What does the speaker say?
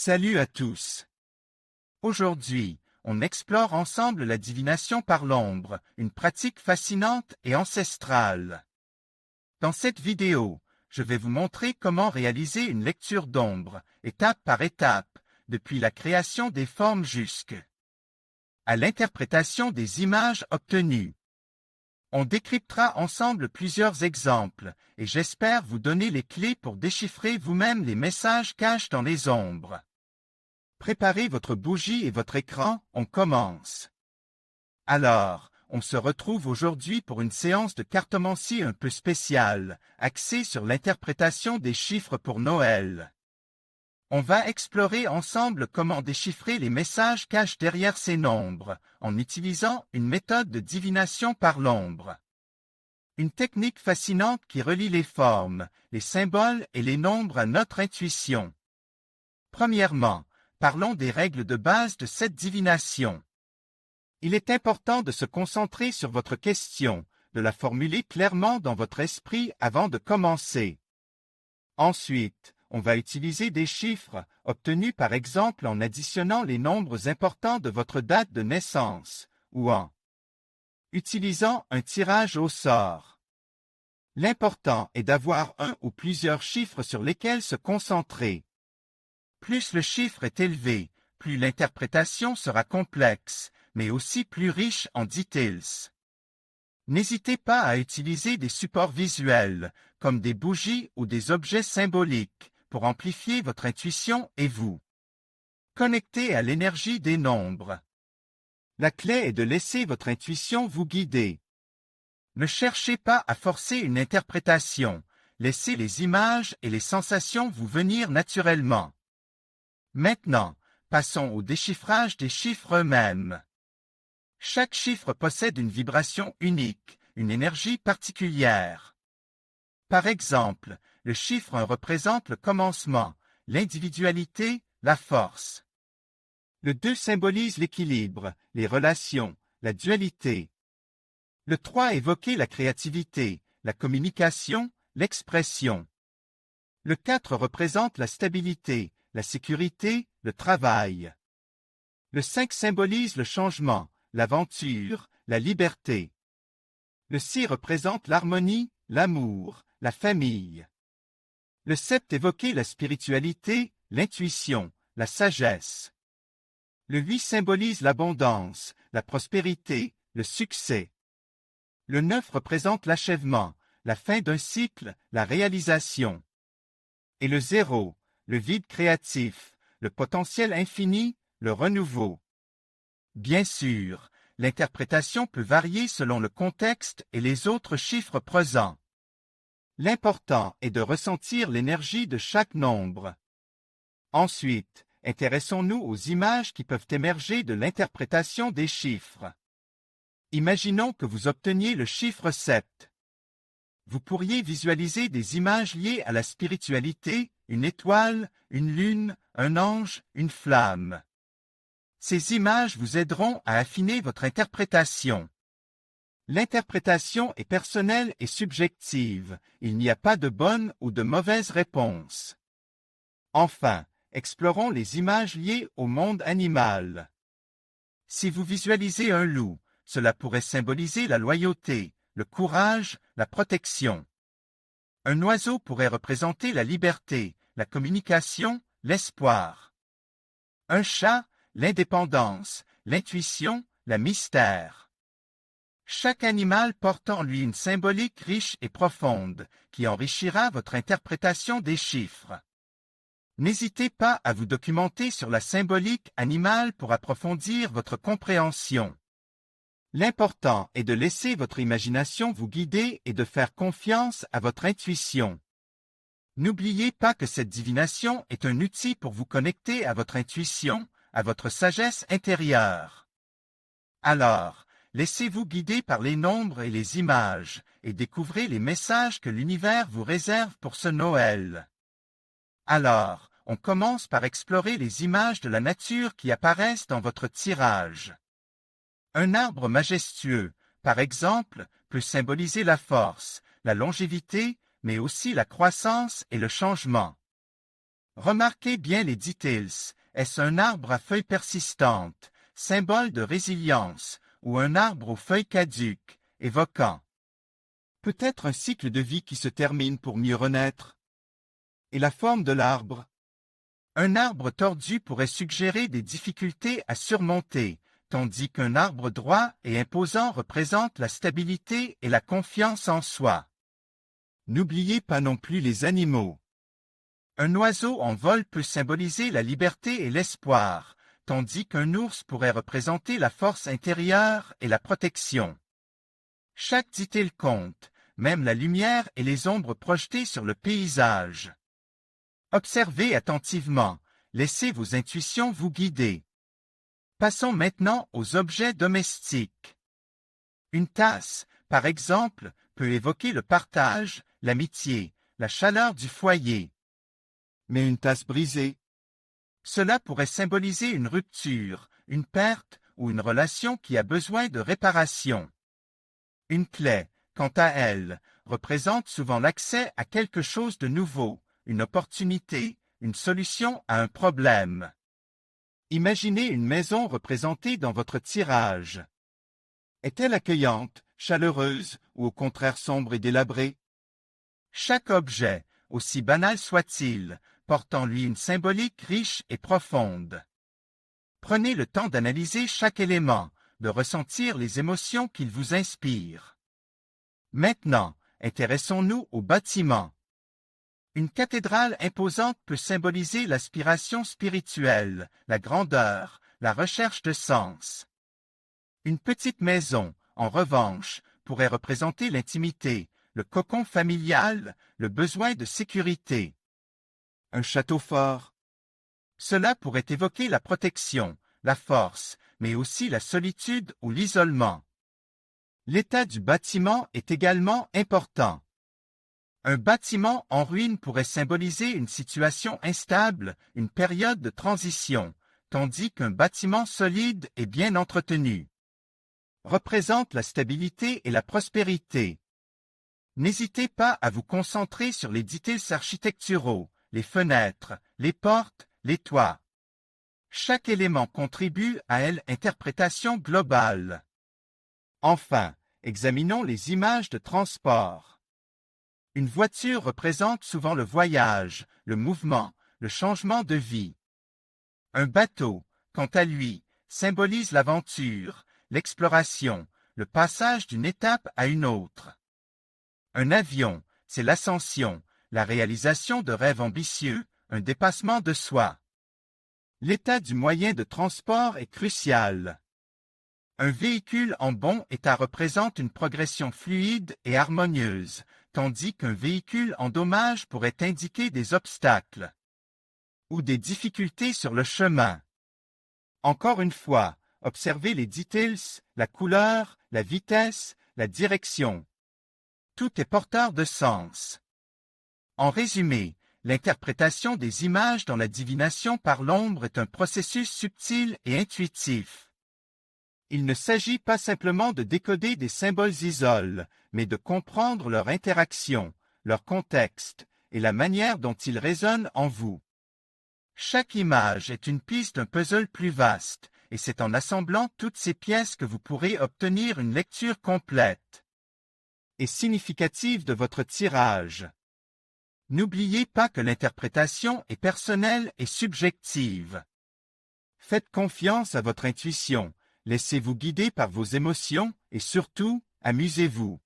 Salut à tous. Aujourd'hui, on explore ensemble la divination par l'ombre, une pratique fascinante et ancestrale. Dans cette vidéo, je vais vous montrer comment réaliser une lecture d'ombre, étape par étape, depuis la création des formes jusqu'à l'interprétation des images obtenues. On décryptera ensemble plusieurs exemples, et j'espère vous donner les clés pour déchiffrer vous-même les messages cachés dans les ombres. Préparez votre bougie et votre écran, on commence. Alors, on se retrouve aujourd'hui pour une séance de cartomancie un peu spéciale, axée sur l'interprétation des chiffres pour Noël. On va explorer ensemble comment déchiffrer les messages cachés derrière ces nombres, en utilisant une méthode de divination par l'ombre. Une technique fascinante qui relie les formes, les symboles et les nombres à notre intuition. Premièrement, parlons des règles de base de cette divination. Il est important de se concentrer sur votre question, de la formuler clairement dans votre esprit avant de commencer. Ensuite, on va utiliser des chiffres, obtenus par exemple en additionnant les nombres importants de votre date de naissance, ou en utilisant un tirage au sort. L'important est d'avoir un ou plusieurs chiffres sur lesquels se concentrer. Plus le chiffre est élevé, plus l'interprétation sera complexe, mais aussi plus riche en details. N'hésitez pas à utiliser des supports visuels, comme des bougies ou des objets symboliques, pour amplifier votre intuition et vous connecter à l'énergie des nombres. La clé est de laisser votre intuition vous guider. Ne cherchez pas à forcer une interprétation, laissez les images et les sensations vous venir naturellement. Maintenant, passons au déchiffrage des chiffres eux-mêmes. Chaque chiffre possède une vibration unique, une énergie particulière. Par exemple, le chiffre 1 représente le commencement, l'individualité, la force. Le 2 symbolise l'équilibre, les relations, la dualité. Le 3 évoquait la créativité, la communication, l'expression. Le 4 représente la stabilité, la sécurité, le travail. Le 5 symbolise le changement, l'aventure, la liberté. Le 6 représente l'harmonie, l'amour, la famille. Le 7 évoquait la spiritualité, l'intuition, la sagesse. Le 8 symbolise l'abondance, la prospérité, le succès. Le 9 représente l'achèvement, la fin d'un cycle, la réalisation. Et le 0, le vide créatif, le potentiel infini, le renouveau. Bien sûr, l'interprétation peut varier selon le contexte et les autres chiffres présents. L'important est de ressentir l'énergie de chaque nombre. Ensuite, intéressons-nous aux images qui peuvent émerger de l'interprétation des chiffres. Imaginons que vous obteniez le chiffre 7. Vous pourriez visualiser des images liées à la spiritualité, une étoile, une lune, un ange, une flamme. Ces images vous aideront à affiner votre interprétation. L'interprétation est personnelle et subjective. Il n'y a pas de bonne ou de mauvaise réponse. Enfin, explorons les images liées au monde animal. Si vous visualisez un loup, cela pourrait symboliser la loyauté, le courage, la protection. Un oiseau pourrait représenter la liberté, la communication, l'espoir. Un chat, l'indépendance, l'intuition, la mystère. Chaque animal porte en lui une symbolique riche et profonde, qui enrichira votre interprétation des chiffres. N'hésitez pas à vous documenter sur la symbolique animale pour approfondir votre compréhension. L'important est de laisser votre imagination vous guider et de faire confiance à votre intuition. N'oubliez pas que cette divination est un outil pour vous connecter à votre intuition, à votre sagesse intérieure. Alors, laissez-vous guider par les nombres et les images, et découvrez les messages que l'univers vous réserve pour ce Noël. Alors, on commence par explorer les images de la nature qui apparaissent dans votre tirage. Un arbre majestueux, par exemple, peut symboliser la force, la longévité, mais aussi la croissance et le changement. Remarquez bien les details. Est-ce un arbre à feuilles persistantes, symbole de résilience, ou un arbre aux feuilles caduques, évoquant peut-être un cycle de vie qui se termine pour mieux renaître? Et la forme de l'arbre? Un arbre tordu pourrait suggérer des difficultés à surmonter, tandis qu'un arbre droit et imposant représente la stabilité et la confiance en soi. N'oubliez pas non plus les animaux. Un oiseau en vol peut symboliser la liberté et l'espoir, tandis qu'un ours pourrait représenter la force intérieure et la protection. Chaque detail compte, même la lumière et les ombres projetées sur le paysage. Observez attentivement, laissez vos intuitions vous guider. Passons maintenant aux objets domestiques. Une tasse, par exemple, peut évoquer le partage, l'amitié, la chaleur du foyer. Mais une tasse brisée? Cela pourrait symboliser une rupture, une perte ou une relation qui a besoin de réparation. Une clé, quant à elle, représente souvent l'accès à quelque chose de nouveau, une opportunité, une solution à un problème. Imaginez une maison représentée dans votre tirage. Est-elle accueillante, chaleureuse ou au contraire sombre et délabrée? Chaque objet, aussi banal soit-il, porte en lui une symbolique riche et profonde. Prenez le temps d'analyser chaque élément, de ressentir les émotions qu'il vous inspire. Maintenant, intéressons-nous au bâtiment. Une cathédrale imposante peut symboliser l'aspiration spirituelle, la grandeur, la recherche de sens. Une petite maison, en revanche, pourrait représenter l'intimité, le cocon familial, le besoin de sécurité. Un château fort. Cela pourrait évoquer la protection, la force, mais aussi la solitude ou l'isolement. L'état du bâtiment est également important. Un bâtiment en ruine pourrait symboliser une situation instable, une période de transition, tandis qu'un bâtiment solide et bien entretenu représente la stabilité et la prospérité. N'hésitez pas à vous concentrer sur les détails architecturaux, les fenêtres, les portes, les toits. Chaque élément contribue à l'interprétation globale. Enfin, examinons les images de transport. Une voiture représente souvent le voyage, le mouvement, le changement de vie. Un bateau, quant à lui, symbolise l'aventure, l'exploration, le passage d'une étape à une autre. Un avion, c'est l'ascension, la réalisation de rêves ambitieux, un dépassement de soi. L'état du moyen de transport est crucial. Un véhicule en bon état représente une progression fluide et harmonieuse, tandis qu'un véhicule en dommage pourrait indiquer des obstacles ou des difficultés sur le chemin. Encore une fois, observez les details, la couleur, la vitesse, la direction. Tout est porteur de sens. En résumé, l'interprétation des images dans la divination par l'ombre est un processus subtil et intuitif. Il ne s'agit pas simplement de décoder des symboles isolés, mais de comprendre leur interaction, leur contexte et la manière dont ils résonnent en vous. Chaque image est une piste d'un puzzle plus vaste, et c'est en assemblant toutes ces pièces que vous pourrez obtenir une lecture complète et significative de votre tirage. N'oubliez pas que l'interprétation est personnelle et subjective. Faites confiance à votre intuition, laissez-vous guider par vos émotions et surtout, amusez-vous.